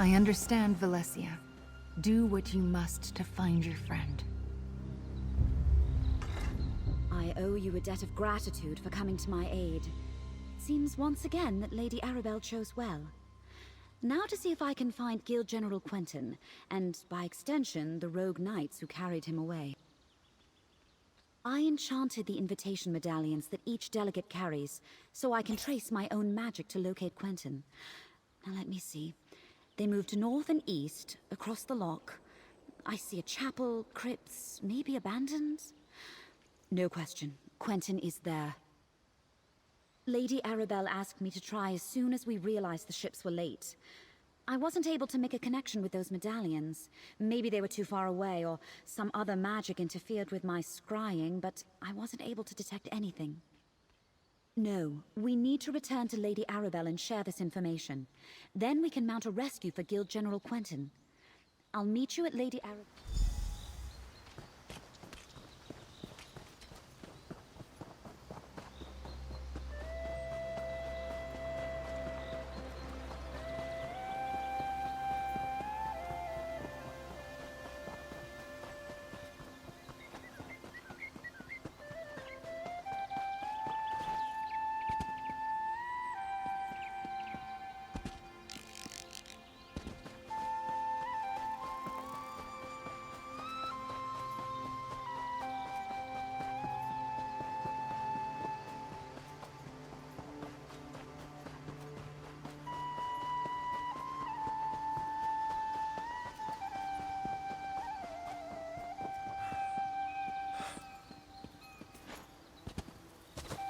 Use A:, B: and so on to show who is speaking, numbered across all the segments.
A: I understand, Valencia. Do what you must to find your friend.
B: I owe you a debt of gratitude for coming to my aid. Seems once again that Lady Arabelle chose well. Now to see if I can find Guild General Quentin, and by extension, the rogue knights who carried him away. I enchanted the invitation medallions that each delegate carries, so I can trace my own magic to locate Quentin. Now let me see. They moved north and east, across the loch. I see a chapel, crypts, maybe abandoned? No question. Quentin is there. Lady Arabelle asked me to try as soon as we realized the ships were late. I wasn't able to make a connection with those medallions. Maybe they were too far away, or some other magic interfered with my scrying, but I wasn't able to detect anything. No, we need to return to Lady Arabelle and share this information. Then we can mount a rescue for Guild General Quentin. I'll meet you at Lady Arabelle.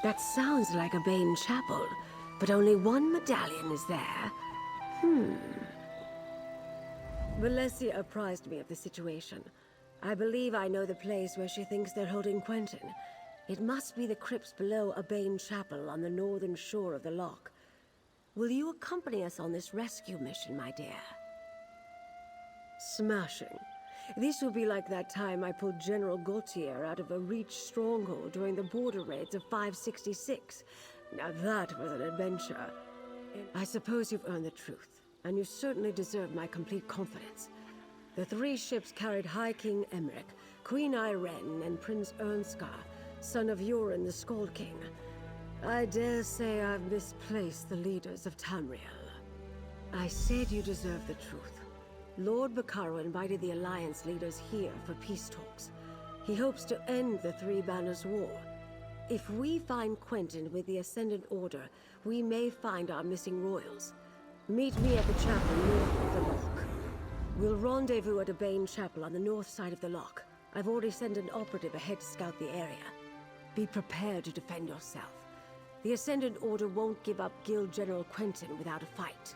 C: That sounds like a Bane chapel, but only one medallion is there. Valencia apprised me of the situation. I believe I know the place where she thinks they're holding Quentin. It must be the crypts below a Bane chapel on the northern shore of the loch. Will you accompany us on this rescue mission, my dear? Smashing. This will be like that time I pulled General Gautier out of a Reach stronghold during the border raids of 566. Now that was an adventure. I suppose you've earned the truth, and you certainly deserve my complete confidence. The 3 ships carried High King Emmerich, Queen Irene, and Prince Ernskar, son of Yoren the Skald King. I dare say I've misplaced the leaders of Tamriel. I said you deserve the truth. Lord Bacaro invited the Alliance leaders here for peace talks. He hopes to end the Three Banners War. If we find Quentin with the Ascendant Order, we may find our missing royals. Meet me at the chapel north of the loch. We'll rendezvous at a Bane chapel on the north side of the loch. I've already sent an operative ahead to scout the area. Be prepared to defend yourself. The Ascendant Order won't give up Guild General Quentin without a fight.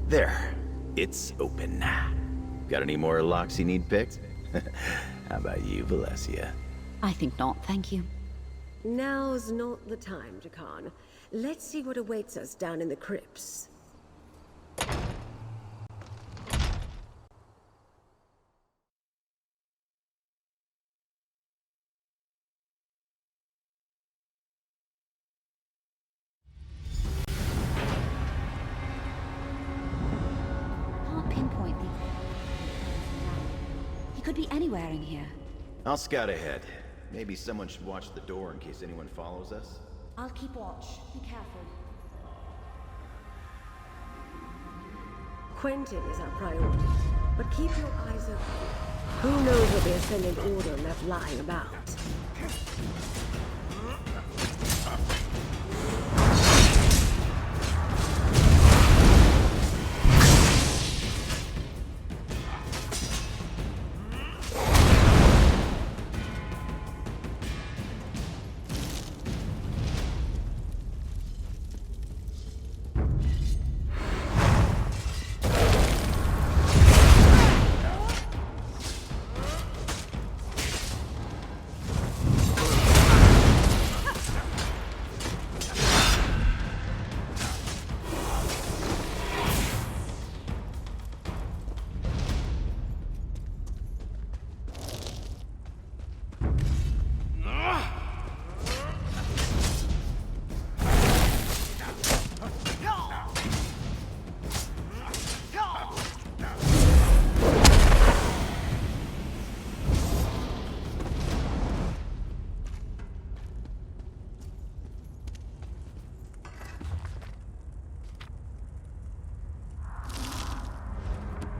D: There. It's open. Got any more locks you need picked? How about you, Valencia?
B: I think not, thank you.
C: Now's not the time, Jakan. Let's see what awaits us down in the crypts.
B: Can't pinpoint the... He could be anywhere in here.
D: I'll scout ahead. Maybe someone should watch the door in case anyone follows us.
B: I'll keep watch. Be careful.
C: Quentin is our priority, but keep your eyes open. Who knows what the Ascendant Order left lying about?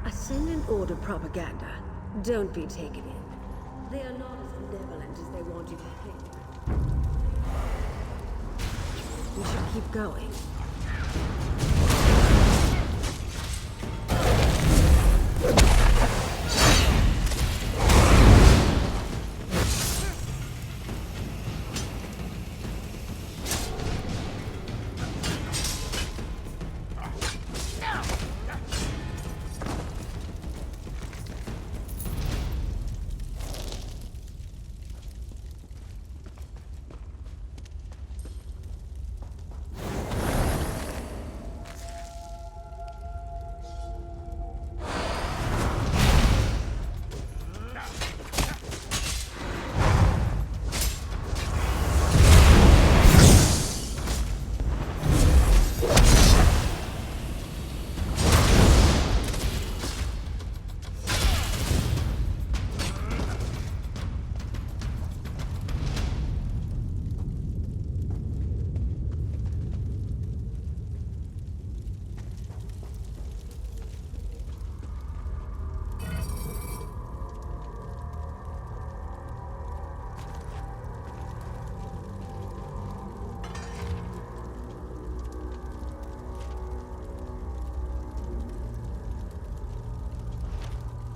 C: Ascendant Order propaganda. Don't be taken in. They are not as benevolent as they want you to think. We should keep going.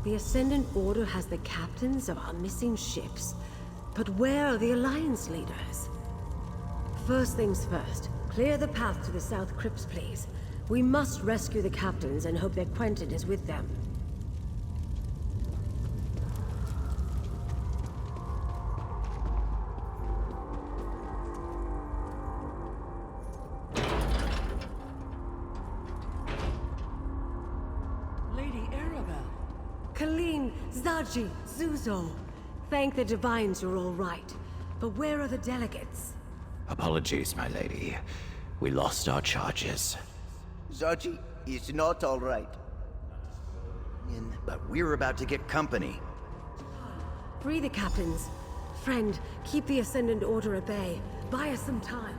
C: The Ascendant Order has the captains of our missing ships. But where are the Alliance leaders? First things first, clear the path to the South Crypts, please. We must rescue the captains and hope that Quentin is with them.
E: Lady Arabelle.
C: Colleen, Zaji, Zuzo. Thank the Divines you're all right. But where are the delegates?
D: Apologies, my lady. We lost our charges.
F: Zaji is not all right.
D: But we're about to get company.
C: Free the captains. Friend, keep the Ascendant Order at bay. Buy us some time.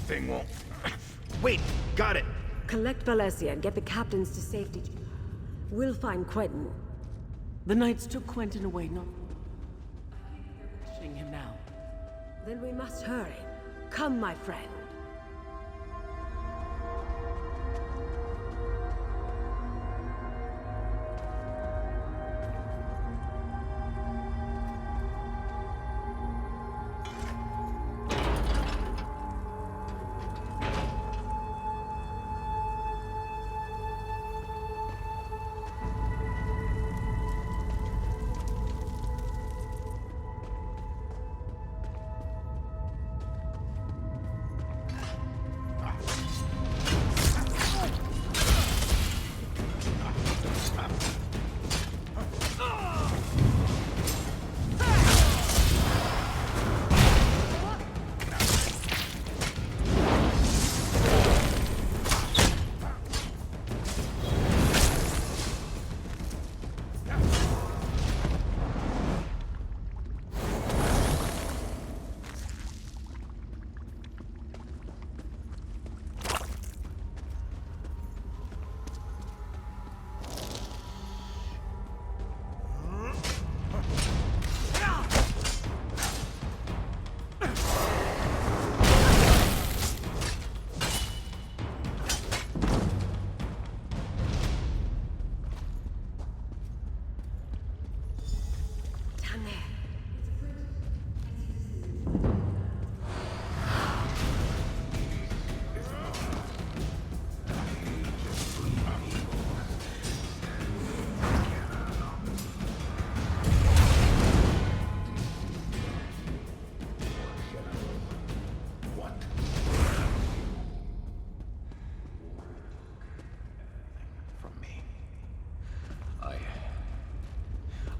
D: thing won't... Wait, got it!
C: Collect Valencia and get the captains to safety. We'll find Quentin.
E: The Knights took Quentin away, not... Pushing him now.
C: Then we must hurry. Come, my friend.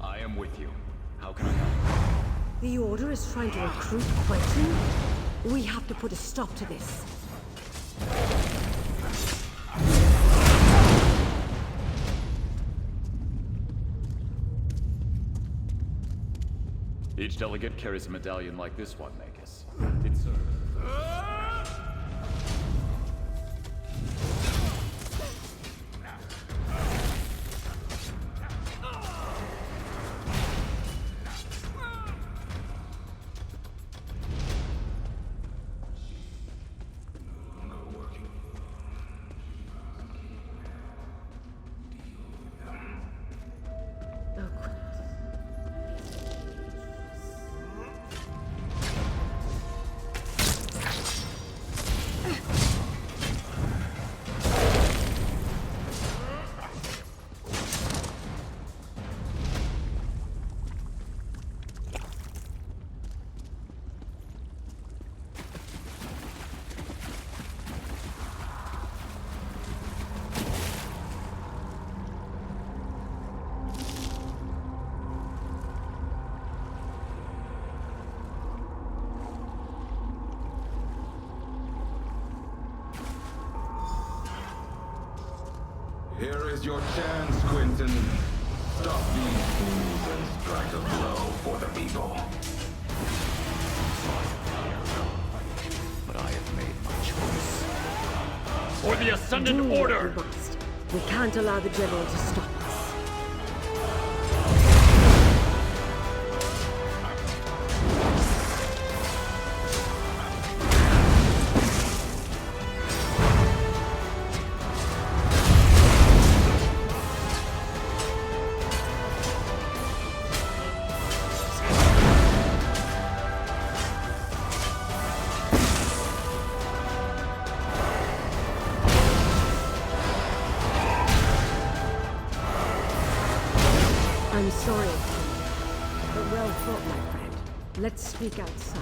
G: I am with you. How can I help?
C: The Order is trying to recruit Quentin? We have to put a stop to this.
G: Each delegate carries a medallion like this one, Magus. It serves.
H: Here is your chance, Quentin. Stop these fools and strike a blow for the people.
G: But I have made my choice. For the Ascendant
C: Do what
G: Order!
C: we must. We can't allow the General to stop us. I'm sorry, but well fought, my friend. Let's speak outside.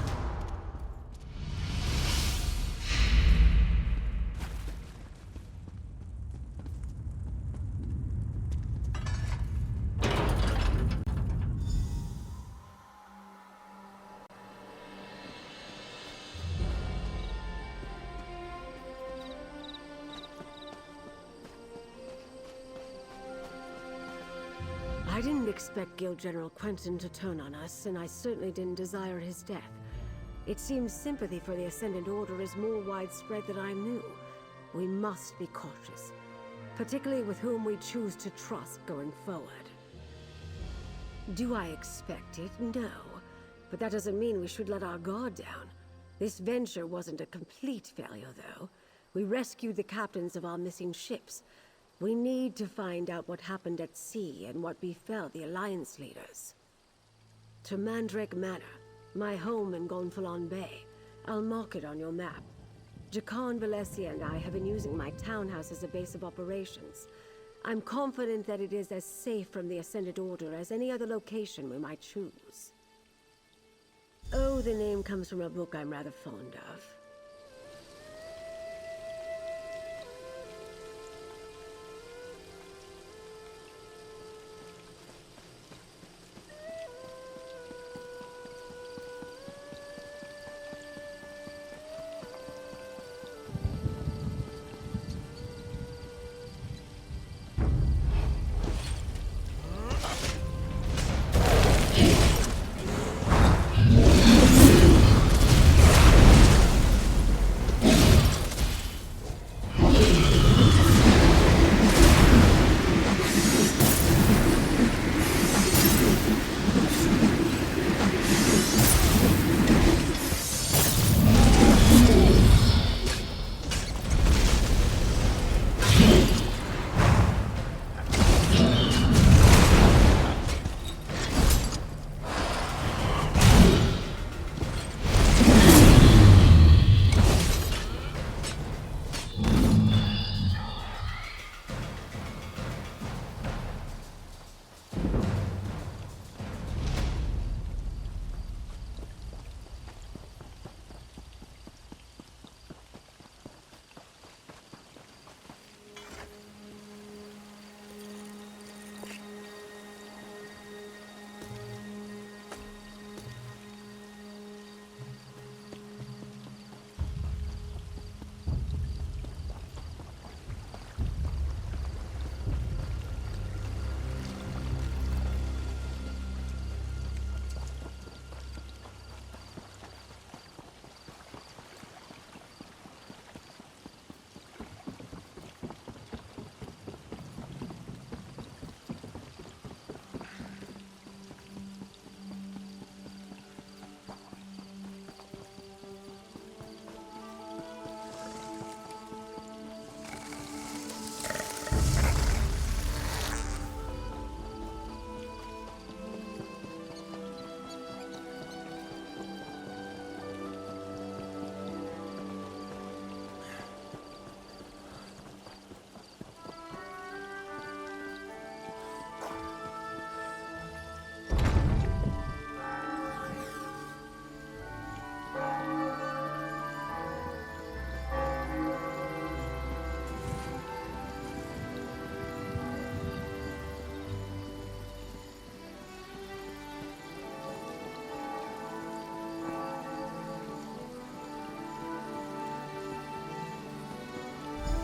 C: I didn't expect Guild General Quentin to turn on us, and I certainly didn't desire his death. It seems sympathy for the Ascendant Order is more widespread than I knew. We must be cautious, particularly with whom we choose to trust going forward. Do I expect it? No. But that doesn't mean we should let our guard down. This venture wasn't a complete failure, though. We rescued the captains of our missing ships. We need to find out what happened at sea and what befell the Alliance leaders. To Mandrake Manor, my home in Gonfalon Bay. I'll mark it on your map. Jakan Valencia and I have been using my townhouse as a base of operations. I'm confident that it is as safe from the Ascended Order as any other location we might choose. Oh, the name comes from a book I'm rather fond of.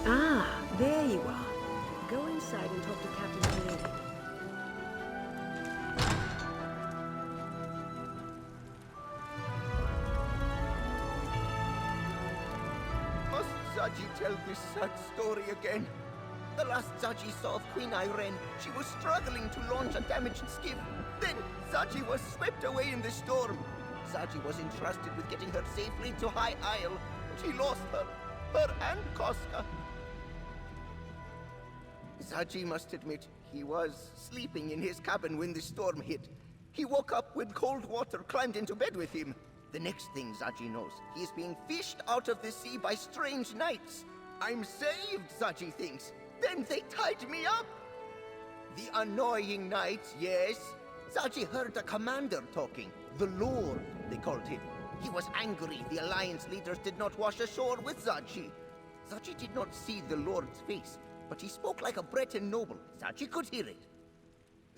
C: Ah, there you are. Go inside and talk to Captain Delaney.
F: Must Zaji tell this sad story again? The last Zaji saw of Queen Irene, she was struggling to launch a damaged skiff. Then Zaji was swept away in the storm. Zaji was entrusted with getting her safely to High Isle, but he lost her and Koska. Zaji must admit, he was sleeping in his cabin when the storm hit. He woke up when cold water climbed into bed with him. The next thing Zaji knows, he is being fished out of the sea by strange knights. I'm saved, Zaji thinks. Then they tied me up. The annoying knights, yes. Zaji heard the commander talking. The Lord, they called him. He was angry the Alliance leaders did not wash ashore with Zaji. Zaji did not see the Lord's face, but he spoke like a Breton noble. Zaji could hear it.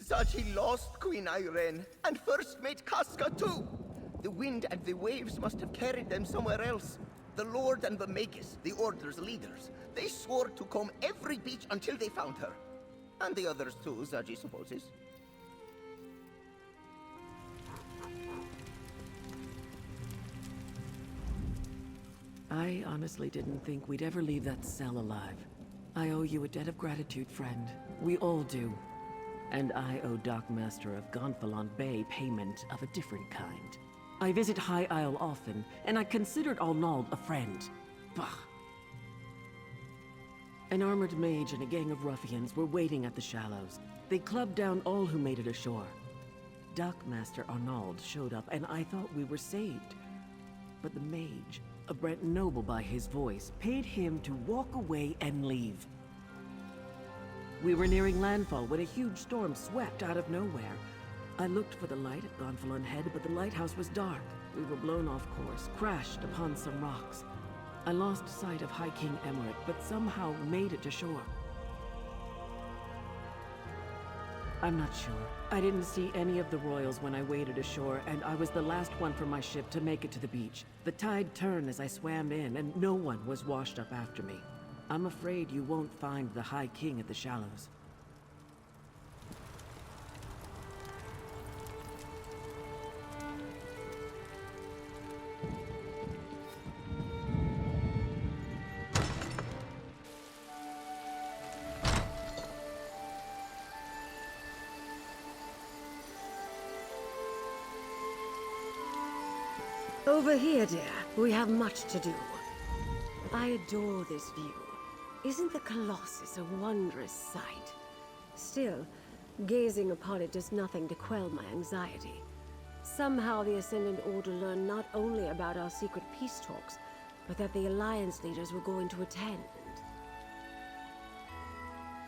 F: Zaji lost Queen Irene, and First Mate Casca too. The wind and the waves must have carried them somewhere else. The Lord and the Magus, the Order's leaders, they swore to comb every beach until they found her. And the others too, Zaji supposes.
E: I honestly didn't think we'd ever leave that cell alive. I owe you a debt of gratitude, friend. We all do. And I owe Dockmaster of Gonfalon Bay payment of a different kind. I visit High Isle often, and I considered Arnauld a friend. Bah! An armored mage and a gang of ruffians were waiting at the shallows. They clubbed down all who made it ashore. Dockmaster Arnauld showed up, and I thought we were saved. But the mage, a Brent noble by his voice, paid him to walk away and leave. We were nearing landfall when a huge storm swept out of nowhere. I looked for the light at Gonfalon Head, but the lighthouse was dark. We were blown off course, crashed upon some rocks. I lost sight of High King Emmerich, but somehow made it to shore. I'm not sure. I didn't see any of the royals when I waded ashore, and I was the last one from my ship to make it to the beach. The tide turned as I swam in, and no one was washed up after me. I'm afraid you won't find the High King at the shallows.
C: Over here, dear. We have much to do. I adore this view. Isn't the Colossus a wondrous sight? Still, gazing upon it does nothing to quell my anxiety. Somehow the Ascendant Order learned not only about our secret peace talks, but that the Alliance leaders were going to attend.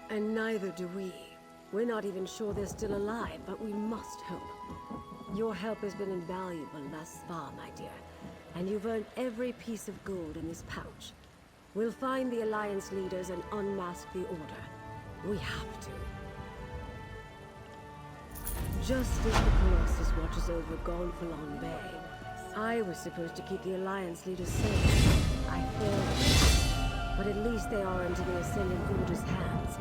C: And neither do we. We're not even sure they're still alive, but we must hope. Your help has been invaluable thus far, my dear, and you've earned every piece of gold in this pouch. We'll find the Alliance leaders and unmask the Order. We have to. Just as the Colossus watches over Gonfalon Bay, I was supposed to keep the Alliance leaders safe. I failed, but at least they are into the Ascendant Order's hands.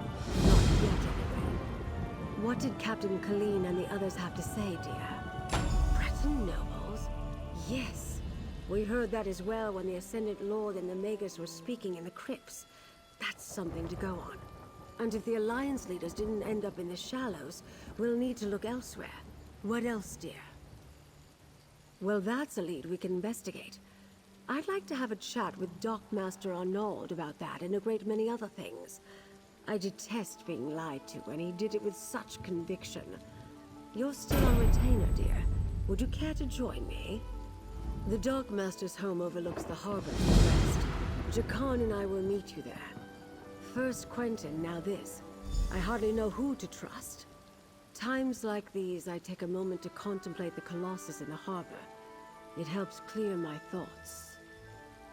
C: Not yet, anyway. What did Captain Colleen and the others have to say, dear? Breton nobles? Yes. We heard that as well when the Ascendant Lord and the Magus were speaking in the crypts. That's something to go on. And if the Alliance leaders didn't end up in the shallows, we'll need to look elsewhere. What else, dear? Well, that's a lead we can investigate. I'd like to have a chat with Dockmaster Arnauld about that and a great many other things. I detest being lied to, and he did it with such conviction. You're still on retainer, dear. Would you care to join me? The Dockmaster's home overlooks the harbor to the west. Jakan and I will meet you there. First Quentin, now this. I hardly know who to trust. Times like these, I take a moment to contemplate the Colossus in the harbor. It helps clear my thoughts.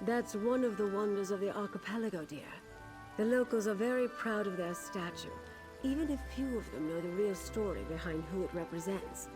C: That's one of the wonders of the archipelago, dear. The locals are very proud of their statue, even if few of them know the real story behind who it represents.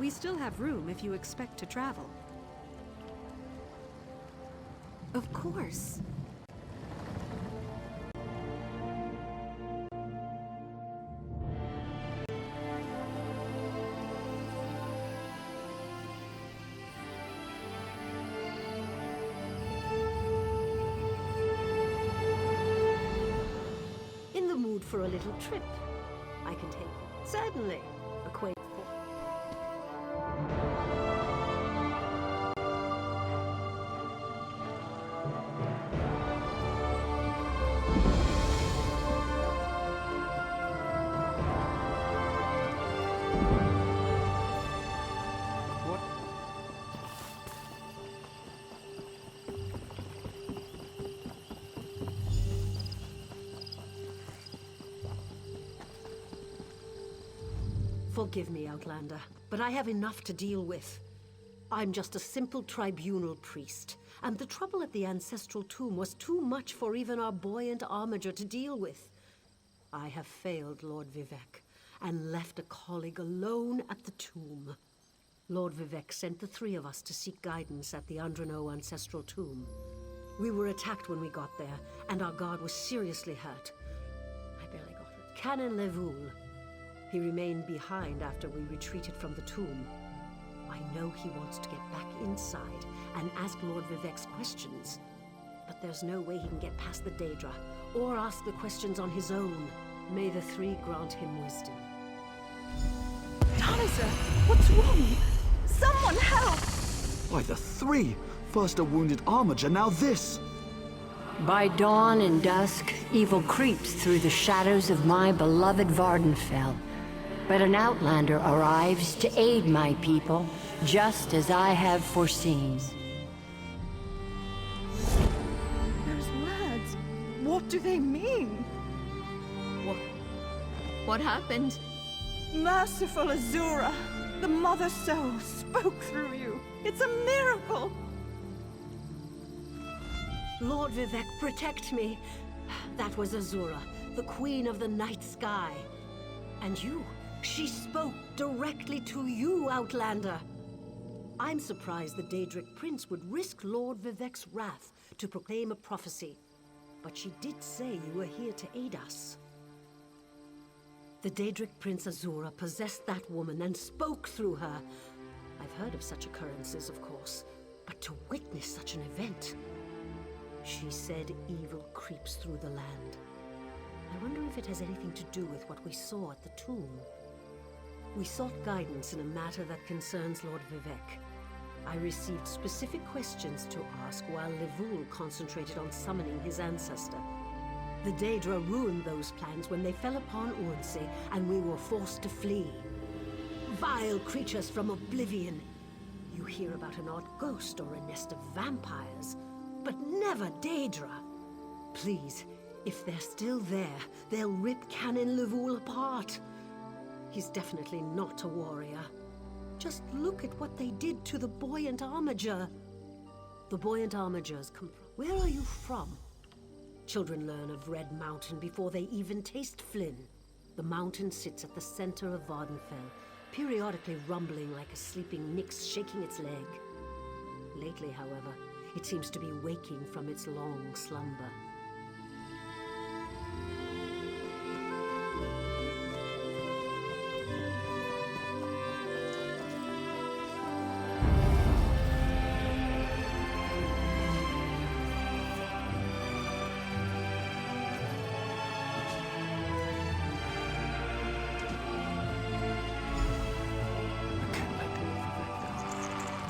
I: We still have room if you expect to travel.
C: Of course.
J: In the mood for a little trip? I can take you. Certainly. Acquaint. Forgive me, Outlander, but I have enough to deal with. I'm just a simple tribunal priest, and the trouble at the ancestral tomb was too much for even our buoyant armiger to deal with. I have failed Lord Vivec, and left a colleague alone at the tomb. Lord Vivec sent the three of us to seek guidance at the Andreneau ancestral tomb. We were attacked when we got there, and our guard was seriously hurt. I barely got it. Canon Levoul. He remained behind after we retreated from the tomb. I know he wants to get back inside and ask Lord Vivec's questions. But there's no way he can get past the Daedra, or ask the questions on his own. May the three grant him wisdom.
K: Taliser, what's wrong? Someone help!
L: Why, the three! First a wounded armiger, now this!
M: By dawn and dusk, evil creeps through the shadows of my beloved Vardenfell. But an outlander arrives to aid my people, just as I have foreseen.
K: Those words, what do they mean? What happened? Merciful Azura, the Mother Soul spoke through you. It's a miracle!
J: Lord Vivec, protect me. That was Azura, the Queen of the Night Sky. And you, she spoke directly to you, Outlander. I'm surprised the Daedric Prince would risk Lord Vivec's wrath to proclaim a prophecy. But she did say you were here to aid us. The Daedric Prince Azura possessed that woman and spoke through her. I've heard of such occurrences, of course, but to witness such an event... She said evil creeps through the land. I wonder if it has anything to do with what we saw at the tomb. We sought guidance in a matter that concerns Lord Vivec. I received specific questions to ask while Levoul concentrated on summoning his ancestor. The Daedra ruined those plans when they fell upon Urnsey, and we were forced to flee. Vile creatures from oblivion. You hear about an odd ghost or a nest of vampires, but never Daedra. Please, if they're still there, they'll rip Canon Levoul apart. He's definitely not a warrior. Just look at what they did to the Buoyant Armiger. The Buoyant Armigers Where are you from? Children learn of Red Mountain before they even taste Flynn. The mountain sits at the center of Vardenfell, periodically rumbling like a sleeping Nyx shaking its leg. Lately, however, it seems to be waking from its long slumber.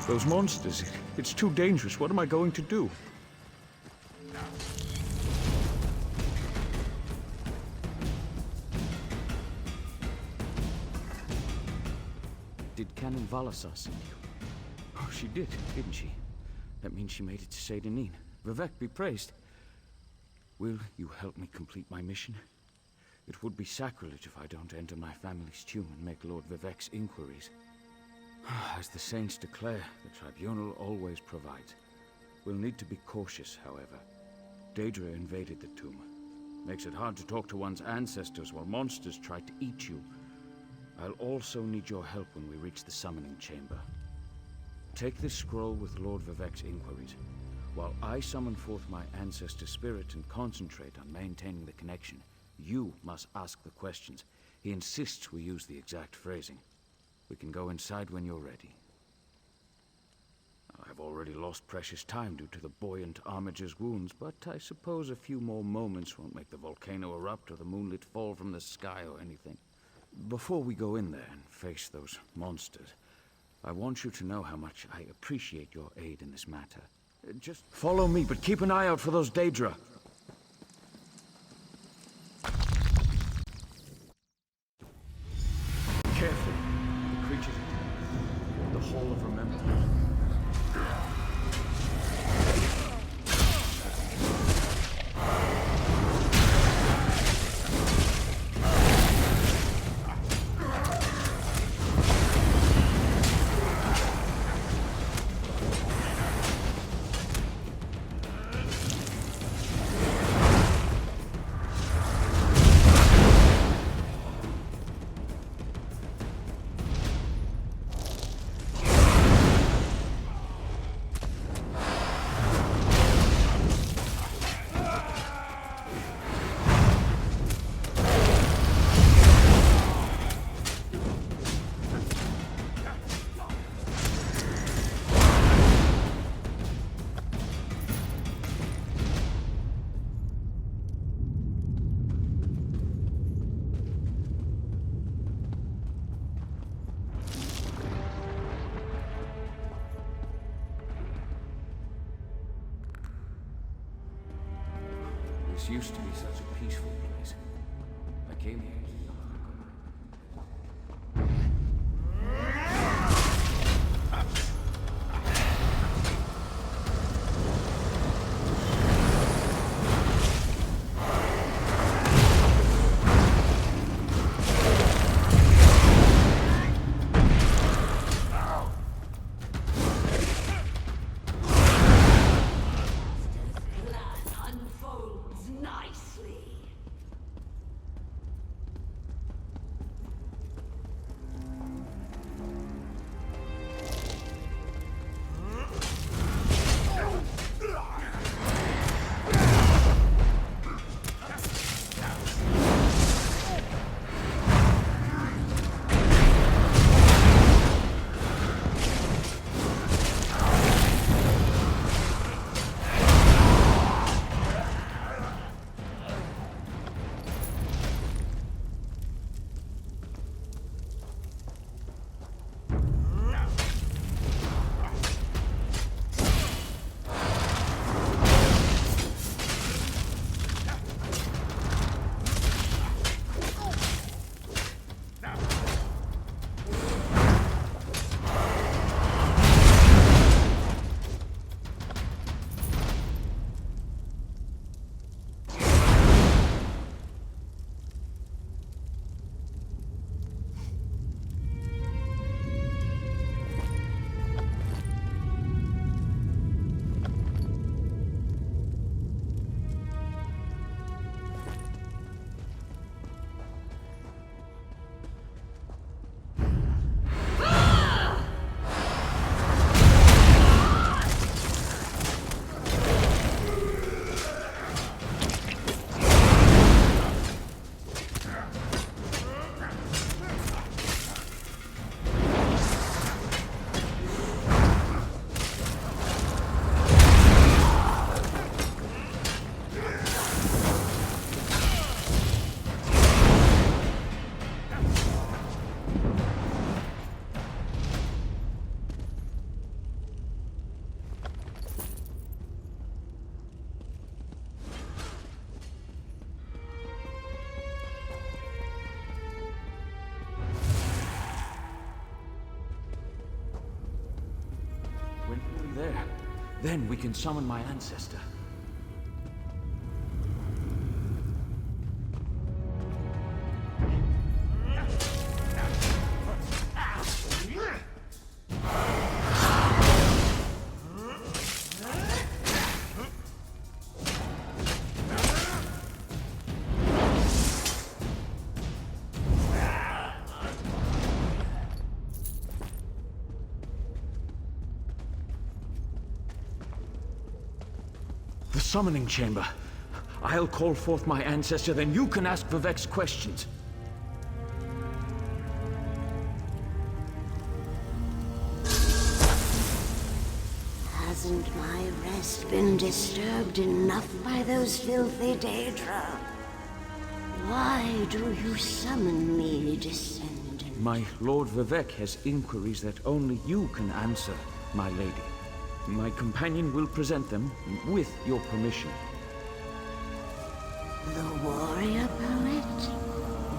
G: Those monsters, it's too dangerous. What am I going to do? Did Canon Valasar send you? Oh, she did, didn't she? That means she made it to Saint Denis. Vivec be praised. Will you help me complete my mission? It would be sacrilege if I don't enter my family's tomb and make Lord Vivec's inquiries. As the saints declare, the tribunal always provides. We'll need to be cautious, however. Daedra invaded the tomb. Makes it hard to talk to one's ancestors while monsters try to eat you. I'll also need your help when we reach the summoning chamber. Take this scroll with Lord Vivec's inquiries, while I summon forth my ancestor spirit and concentrate on maintaining the connection. You must ask the questions. He insists we use the exact phrasing. We can go inside when you're ready. I've already lost precious time due to the buoyant Armiger's wounds, but I suppose a few more moments won't make the volcano erupt or the moonlit fall from the sky or anything. Before we go in there and face those monsters, I want you to know how much I appreciate your aid in this matter. Just follow me, but keep an eye out for those Daedra. Careful. The creatures are the Hall of Remembrance. This used to be such a peaceful place. I came here to... There. Then we can summon my ancestor. The summoning chamber. I'll call forth my ancestor, then you can ask Vivek's questions.
M: Hasn't my rest been disturbed enough by those filthy Daedra? Why do you summon me, descendant?
G: My Lord Vivek has inquiries that only you can answer, my lady. My companion will present them with your permission.
M: The warrior poet?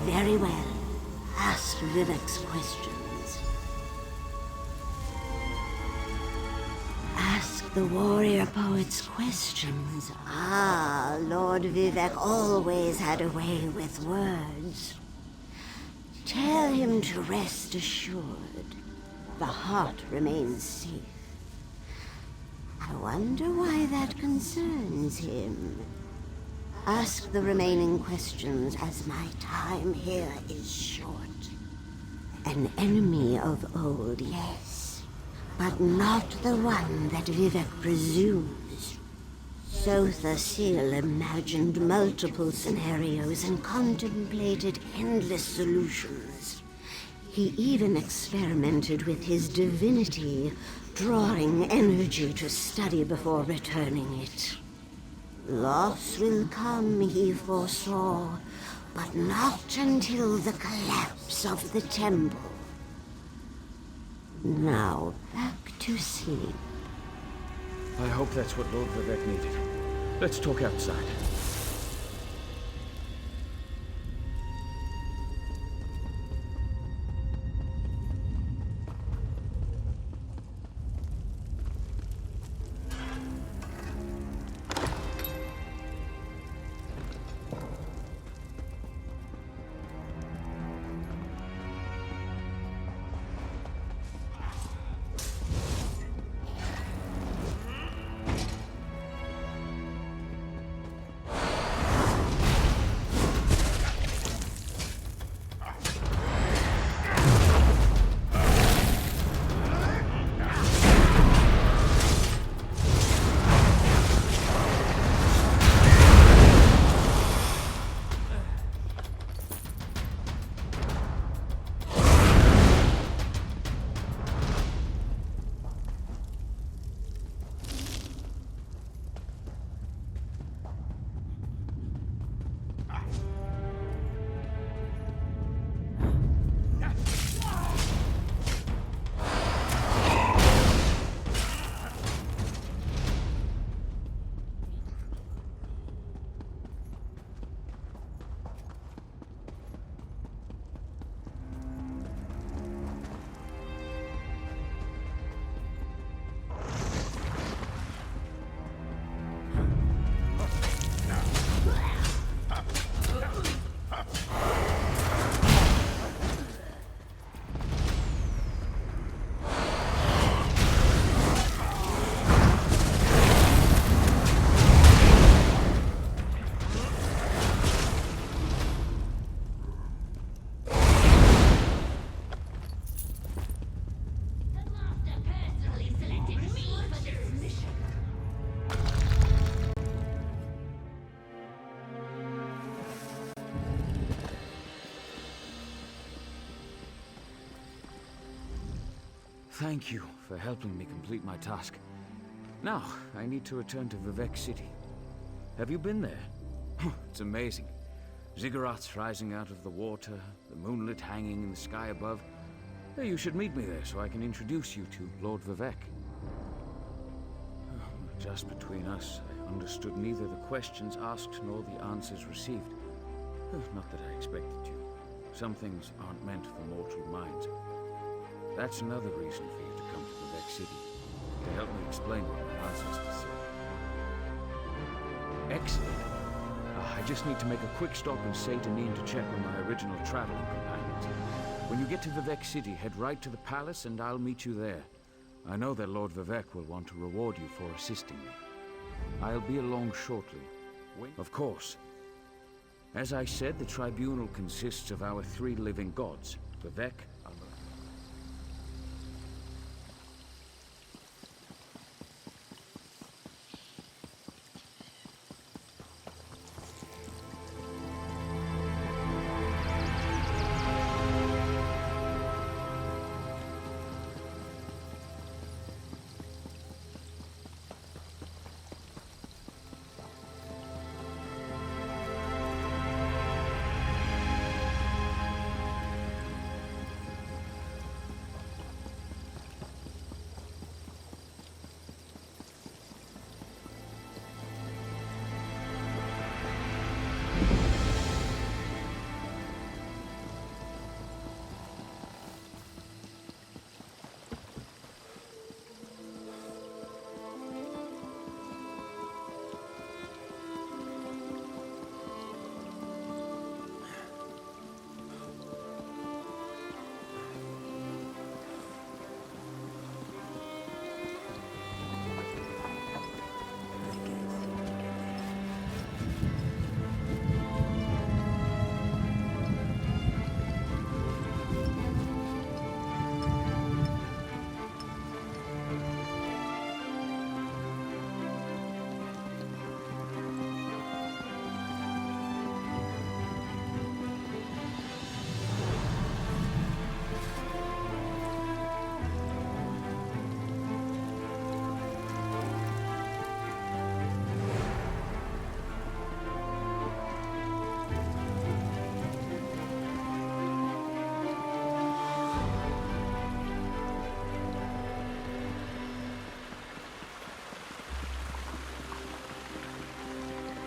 M: Very well. Ask Vivek's questions. Ask the warrior poet's questions. Ah, Lord Vivek always had a way with words. Tell him to rest assured. The heart remains safe. I wonder why that concerns him. Ask the remaining questions, as my time here is short. An enemy of old, yes, but not the one that Vivek presumes. Sotha Sil imagined multiple scenarios and contemplated endless solutions. He even experimented with his divinity, drawing energy to study before returning it. Loss will come, he foresaw, but not until the collapse of the temple. Now, back to sleep.
G: I hope that's what Lord Vivek needed. Let's talk outside. Thank you for helping me complete my task. Now, I need to return to Vivek City. Have you been there? It's amazing. Ziggurats rising out of the water, the moonlit hanging in the sky above. You should meet me there so I can introduce you to Lord Vivek. Just between us, I understood neither the questions asked nor the answers received. Not that I expected to. Some things aren't meant for mortal minds. That's another reason for you to come to Vivek City, to help me explain what my ancestors said. Excellent. I just need to make a quick stop in Seyda-Neen to check on my original traveling companions. When you get to Vivek City, head right to the palace and I'll meet you there. I know that Lord Vivek will want to reward you for assisting me. I'll be along shortly. Of course. As I said, the tribunal consists of our 3 living gods, Vivek,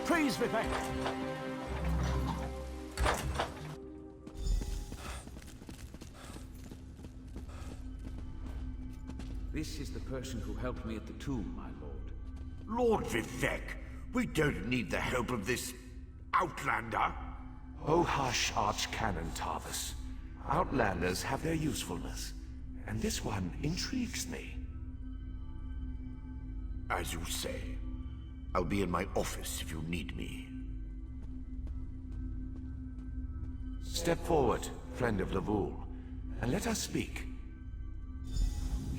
N: Praise Vivek!
G: This is the person who helped me at the tomb, my lord.
O: Lord Vivek, we don't need the help of this outlander.
P: Oh hush, Archcanon Tarvis. Outlanders have their usefulness, and this one intrigues me.
O: As you say. I'll be in my office if you need me.
P: Step forward, friend of Levoul, and let us speak.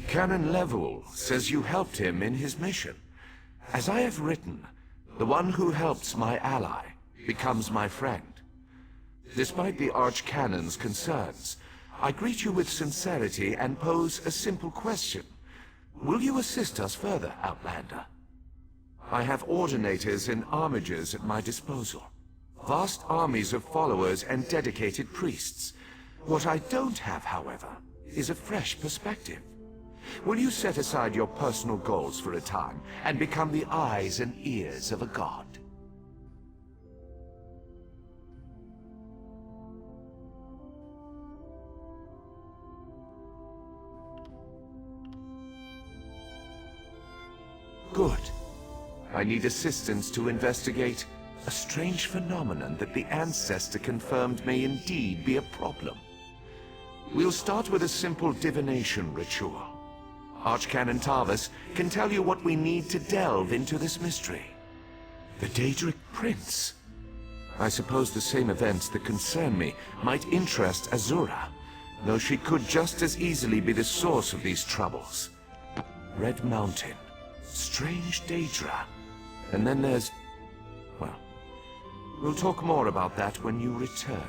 P: Canon Levoul says you helped him in his mission. As I have written, the one who helps my ally becomes my friend. Despite the Archcanon's concerns, I greet you with sincerity and pose a simple question. Will you assist us further, Outlander? I have ordinators and armigers at my disposal. Vast armies of followers and dedicated priests. What I don't have, however, is a fresh perspective. Will you set aside your personal goals for a time and become the eyes and ears of a god? Good. I need assistance to investigate a strange phenomenon that the Ancestor confirmed may indeed be a problem. We'll start with a simple divination ritual. Archcanon Tarvis can tell you what we need to delve into this mystery. The Daedric Prince. I suppose the same events that concern me might interest Azura, though she could just as easily be the source of these troubles. Red Mountain. Strange Daedra. And then there's... well, we'll talk more about that when you return.